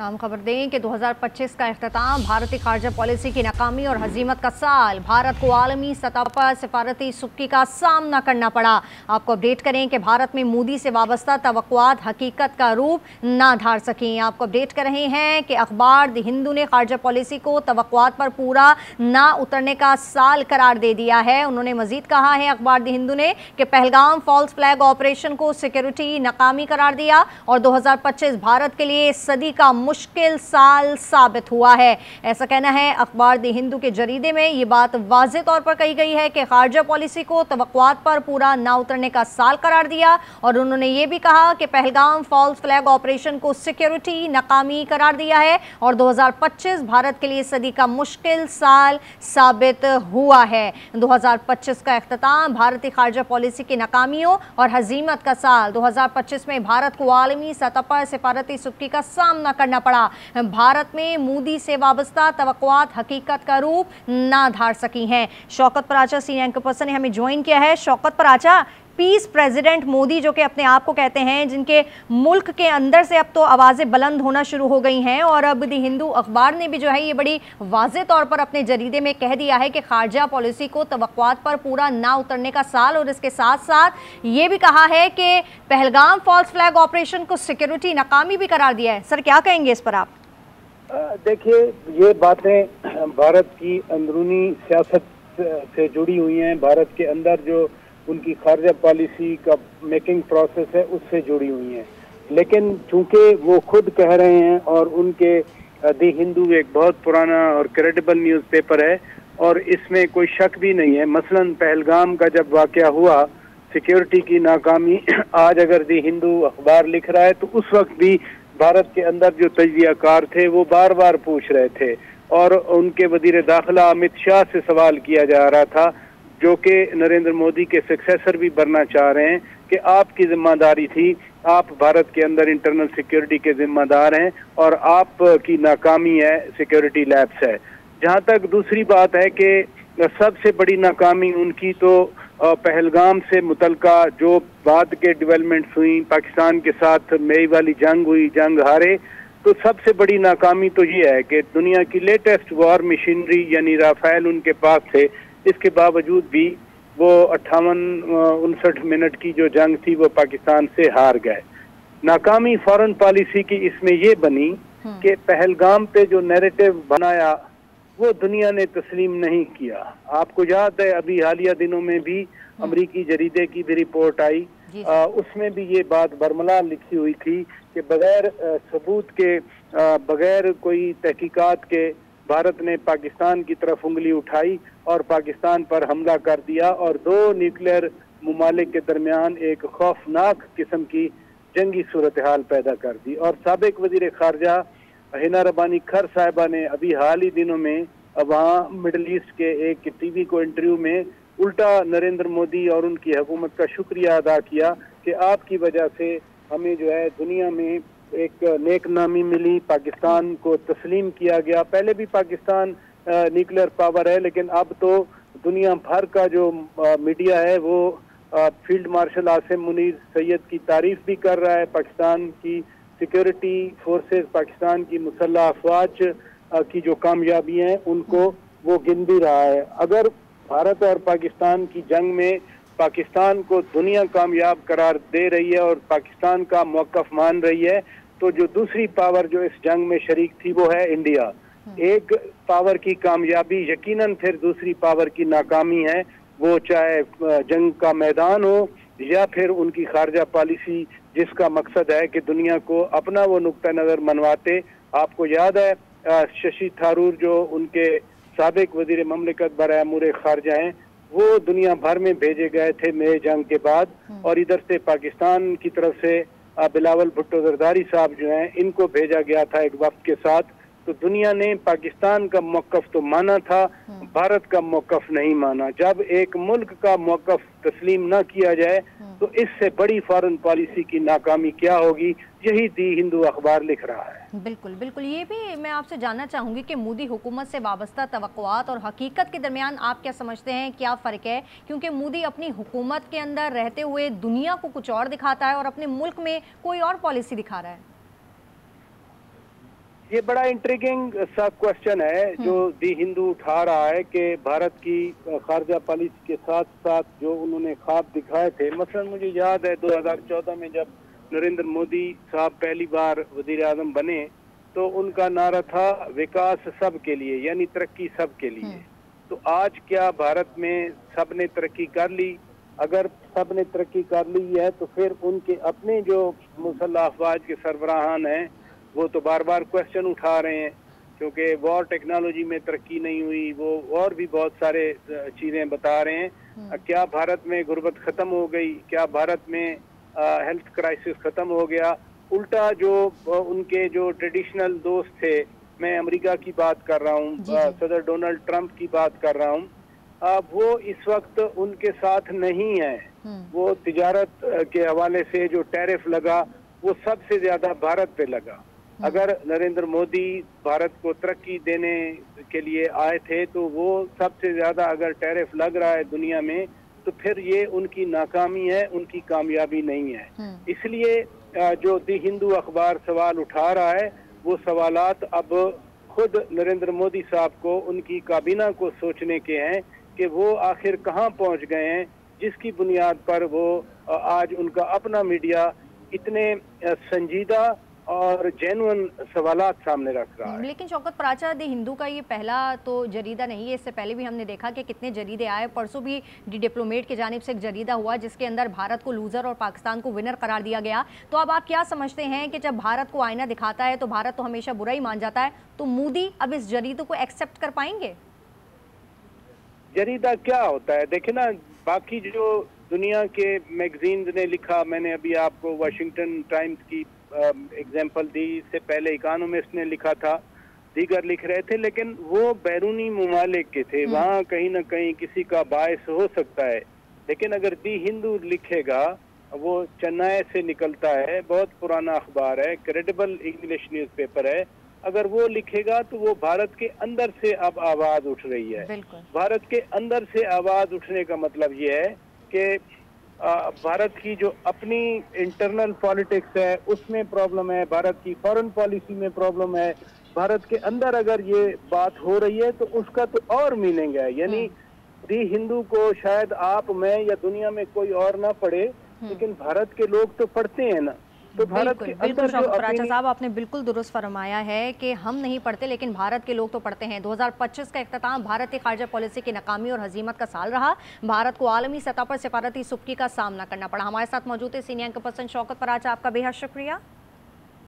हम खबर दें कि 2025 का इख्तिताम भारतीय खारजा पॉलिसी की नाकामी और हजीमत का साल। भारत को आलमी सतह पर सिफारती सुक्की का सामना करना पड़ा। आपको अपडेट करें कि भारत में मोदी से वाबस्ता तवक्कुआत हकीकत का रूप ना धार सकें। आपको अपडेट कर रहे हैं कि अखबार द हिंदू ने खारजा पॉलिसी को तवक्कुआत पर पूरा ना उतरने का साल करार दे दिया है। उन्होंने मजीद कहा है अखबार द हिंदू ने कि पहलगाम फॉल्स फ्लैग ऑपरेशन को सिक्योरिटी नाकामी करार दिया और 2025 भारत के लिए सदी का मुश्किल साल साबित हुआ है। ऐसा कहना है अखबार द हिंदू के जरीदे में। ये बात वाज़ेह तौर पर कही गई है कि खारजा पॉलिसी को तवक्कुआत पर पूरा ना उतरने का साल करार दिया और उन्होंने ये भी कहा कि पहलगाम फॉल्स फ्लैग ऑपरेशन को सिक्योरिटी नाकामी करार दिया है और 2025 भारत के लिए सदी का मुश्किल साल साबित हुआ है। 2025 का इख्तिताम भारतीय खारजा पॉलिसी की नाकामियों और हजीमत का साल। 2025 में भारत को आलमी सतह पर सिफारती सुक्की का सामना करना पड़ा। भारत में मोदी से वाबस्ता तवक्कुआत हकीकत का रूप ना धार सकी हैं। Shaukat Paracha senior anchor person ने हमें ज्वाइन किया है। शौकत पराचा, पीस प्रेसिडेंट मोदी जो कि अपने आप को कहते हैं, जिनके मुल्क के अंदर से अब तो आवाज़ें बुलंद होना शुरू हो गई हैं और अब द हिंदू अखबार ने भी जो है ये बड़ी वाज़ेह तौर पर अपने जरीदे में कह दिया है कि खारजा पॉलिसी को तवक्कुआत पर पूरा ना उतरने का साल और इसके साथ साथ ये भी कहा है कि पहलगाम फॉल्स फ्लैग ऑपरेशन को सिक्योरिटी नाकामी भी करार दिया है। सर, क्या कहेंगे इस पर आप? देखिए, ये बातें भारत की अंदरूनी सियासत से जुड़ी हुई हैं। भारत के अंदर जो उनकी खारजा पॉलिसी का मेकिंग प्रोसेस है उससे जुड़ी हुई हैं, लेकिन चूंकि वो खुद कह रहे हैं और उनके द हिंदू एक बहुत पुराना और क्रेडिबल न्यूज़पेपर है और इसमें कोई शक भी नहीं है। मसलन पहलगाम का जब वाक़या हुआ, सिक्योरिटी की नाकामी, आज अगर द हिंदू अखबार लिख रहा है तो उस वक्त भी भारत के अंदर जो तजज़ियाकार थे वो बार बार पूछ रहे थे और उनके वज़ीर दाखिला अमित शाह से सवाल किया जा रहा था, जो कि नरेंद्र मोदी के सक्सेसर भी बनना चाह रहे हैं, कि आपकी जिम्मेदारी थी, आप भारत के अंदर इंटरनल सिक्योरिटी के जिम्मेदार हैं और आपकी नाकामी है सिक्योरिटी लैब्स है। जहां तक दूसरी बात है कि सबसे बड़ी नाकामी उनकी तो पहलगाम से मुतलका जो बाद के डेवलपमेंट्स हुई, पाकिस्तान के साथ मई वाली जंग हुई, जंग हारे, तो सबसे बड़ी नाकामी तो ये है कि दुनिया की लेटेस्ट वॉर मशीनरी यानी राफेल उनके पास थे, इसके बावजूद भी वो 58-59 मिनट की जो जंग थी वो पाकिस्तान से हार गए। नाकामी फॉरेन पॉलिसी की इसमें ये बनी कि पहलगाम पे जो नैरेटिव बनाया वो दुनिया ने तस्लीम नहीं किया। आपको याद है अभी हालिया दिनों में भी अमरीकी जरीदे की भी रिपोर्ट आई, उसमें भी ये बात बरमला लिखी हुई थी कि बगैर सबूत के, बगैर कोई तहकीकात के भारत ने पाकिस्तान की तरफ उंगली उठाई और पाकिस्तान पर हमला कर दिया और दो न्यूक्लियर मुमालिक के दरमियान एक खौफनाक किस्म की जंगी सूरत हाल पैदा कर दी। और साबिक वजीर खारजा हिना रबानी खर साहिबा ने अभी हाल ही दिनों में वहाँ मिडल ईस्ट के एक टीवी को इंटरव्यू में उल्टा नरेंद्र मोदी और उनकी हुकूमत का शुक्रिया अदा किया कि आपकी वजह से हमें जो है दुनिया में एक नेक नामी मिली, पाकिस्तान को तस्लीम किया गया। पहले भी पाकिस्तान न्यूक्लियर पावर है, लेकिन अब तो दुनिया भर का जो मीडिया है वो फील्ड मार्शल आसिम मुनीर सैयद की तारीफ भी कर रहा है। पाकिस्तान की सिक्योरिटी फोर्सेस, पाकिस्तान की मुसल्लह अफवाज की जो कामयाबी हैं उनको वो गिन भी रहा है। अगर भारत और पाकिस्तान की जंग में पाकिस्तान को दुनिया कामयाब करार दे रही है और पाकिस्तान का मौक़िफ़ मान रही है, तो जो दूसरी पावर जो इस जंग में शरीक थी वो है इंडिया। एक पावर की कामयाबी यकीनन फिर दूसरी पावर की नाकामी है, वो चाहे जंग का मैदान हो या फिर उनकी खारजा पॉलिसी जिसका मकसद है कि दुनिया को अपना वो नुक्ता नज़र मनवाते। आपको याद है शशि थरूर जो उनके साबिक वजीर ममलिकत बराए अमूर खारजा हैं, वो दुनिया भर में भेजे गए थे मई जंग के बाद और इधर से पाकिस्तान की तरफ से बिलावल भुट्टो जरदारी साहब जो हैं इनको भेजा गया था एक वक्त के साथ। तो दुनिया ने पाकिस्तान का मौक़िफ़ तो माना था, भारत का मौक़िफ़ नहीं माना। जब एक मुल्क का मौक़िफ़ तस्लीम ना किया जाए तो इससे बड़ी फॉरेन पॉलिसी की नाकामी क्या होगी, यही दी हिंदू अखबार लिख रहा है। बिल्कुल बिल्कुल, ये भी मैं आपसे जानना चाहूँगी कि मोदी हुकूमत से वाबस्ता तवक्कुआत और हकीकत के दरमियान आप क्या समझते हैं, क्या फ़र्क है? क्योंकि मोदी अपनी हुकूमत के अंदर रहते हुए दुनिया को कुछ और दिखाता है और अपने मुल्क में कोई और पॉलिसी दिखा रहा है। یہ بڑا انٹریگنگ سا کوشچن ہے جو دی ہندو اٹھا رہا ہے کہ بھارت کی خارجہ پالیسی کے ساتھ ساتھ جو انہوں نے خواب دکھائے تھے. مثلا مجھے یاد ہے 2014 میں جب نریندر مودی صاحب پہلی بار وزیر اعظم بنے تو ان کا نعرہ تھا وکاس سب کے لیے، یعنی ترقی سب کے لیے. تو آج کیا بھارت میں سب نے ترقی کر لی؟ اگر سب نے ترقی کر لی ہے تو پھر ان کے اپنے جو مسلح افواج کے سربراہان ہیں وہ تو بار بار کوشچن اٹھا رہے ہیں کیونکہ وار ٹیکنالوجی میں ترقی نہیں ہوئی، وہ اور بھی بہت سارے چیزیں بتا رہے ہیں. کیا بھارت میں غربت ختم ہو گئی؟ کیا بھارت میں ہیلتھ کرائسس ختم ہو گیا؟ الٹا جو ان کے جو ٹریڈیشنل دوست تھے، میں امریکہ کی بات کر رہا ہوں، صدر ڈونلڈ ٹرمپ کی بات کر رہا ہوں، وہ اس وقت ان کے ساتھ نہیں ہیں. وہ تجارت کے حوالے سے جو ٹیرف لگا وہ سب سے زیادہ بھارت پہ لگا. اگر نریندر مودی بھارت کو ترقی دینے کے لیے آئے تھے تو وہ سب سے زیادہ اگر ٹیرف لگ رہا ہے دنیا میں تو پھر یہ ان کی ناکامی ہے، ان کی کامیابی نہیں ہے. اس لیے جو دی ہندو اخبار سوال اٹھا رہا ہے وہ سوالات اب خود نریندر مودی صاحب کو، ان کی کابینہ کو سوچنے کے ہیں کہ وہ آخر کہاں پہنچ گئے ہیں جس کی بنیاد پر وہ آج ان کا اپنا میڈیا اتنے سنجیدہ اور جینون سوالات سامنے رکھ رہا ہے. لیکن شوکت پراچا، دی ہندو کا یہ پہلا تو جریدہ نہیں ہے، اس سے پہلے بھی ہم نے دیکھا کہ کتنے جریدے آئے. پرسوں بھی دی ڈپلومیٹ کی جانب سے ایک جریدہ ہوا جس کے اندر بھارت کو لوزر اور پاکستان کو ونر قرار دیا گیا. تو اب آپ کیا سمجھتے ہیں کہ جب بھارت کو آئینہ دکھاتا ہے تو بھارت تو ہمیشہ برا ہی مان جاتا ہے، تو مودی اب اس جریدے کو ایکسپٹ کر پائیں گے؟ جریدہ کیا ہوتا ہے دیکھیں نا، باقی جو دنیا کے میگزینز نے لکھا، میں نے ابھی آپ کو واشنگٹن ٹائمز کی ایگزامپل دی، اس سے پہلے اکانومسٹ نے لکھا تھا، دیگر لکھ رہے تھے، لیکن وہ بیرونی ممالک کے تھے، وہاں کہیں نہ کہیں کسی کا باعث ہو سکتا ہے. لیکن اگر دی ہندو لکھے گا، وہ چنئی سے نکلتا ہے، بہت پرانا اخبار ہے، کریڈیبل انگلش نیوز پیپر ہے، اگر وہ لکھے گا تو وہ بھارت کے اندر سے اب آواز اٹھ رہی ہے. بھارت کے اندر سے آواز اٹھنے کا مطلب یہ ہے کہ بھارت کی جو اپنی انٹرنل پالیٹکس ہے اس میں پرابلم ہے، بھارت کی فارن پالیسی میں پرابلم ہے. بھارت کے اندر اگر یہ بات ہو رہی ہے تو اس کا تو اور میننگ ہے. یعنی دی ہندو کو شاید آپ میں یا دنیا میں کوئی اور نہ پڑھے، لیکن بھارت کے لوگ تو پڑھتے ہیں نا. تو بھارت کے اندر جو پراچا صاحب آپ نے بالکل درست فرمایا ہے کہ ہم نہیں پڑھتے لیکن بھارت کے لوگ تو پڑھتے ہیں. 2025 کا اختتام بھارتی خارجہ پالیسی کی ناکامی اور ہزیمت کا سال رہا. بھارت کو عالمی سطح پر سفارتی سبکی کا سامنا کرنا پڑا. ہمارے ساتھ موجود ہے سینئر اینکر پرسن شوکت پراچا، آپ کا بے حد شکریہ.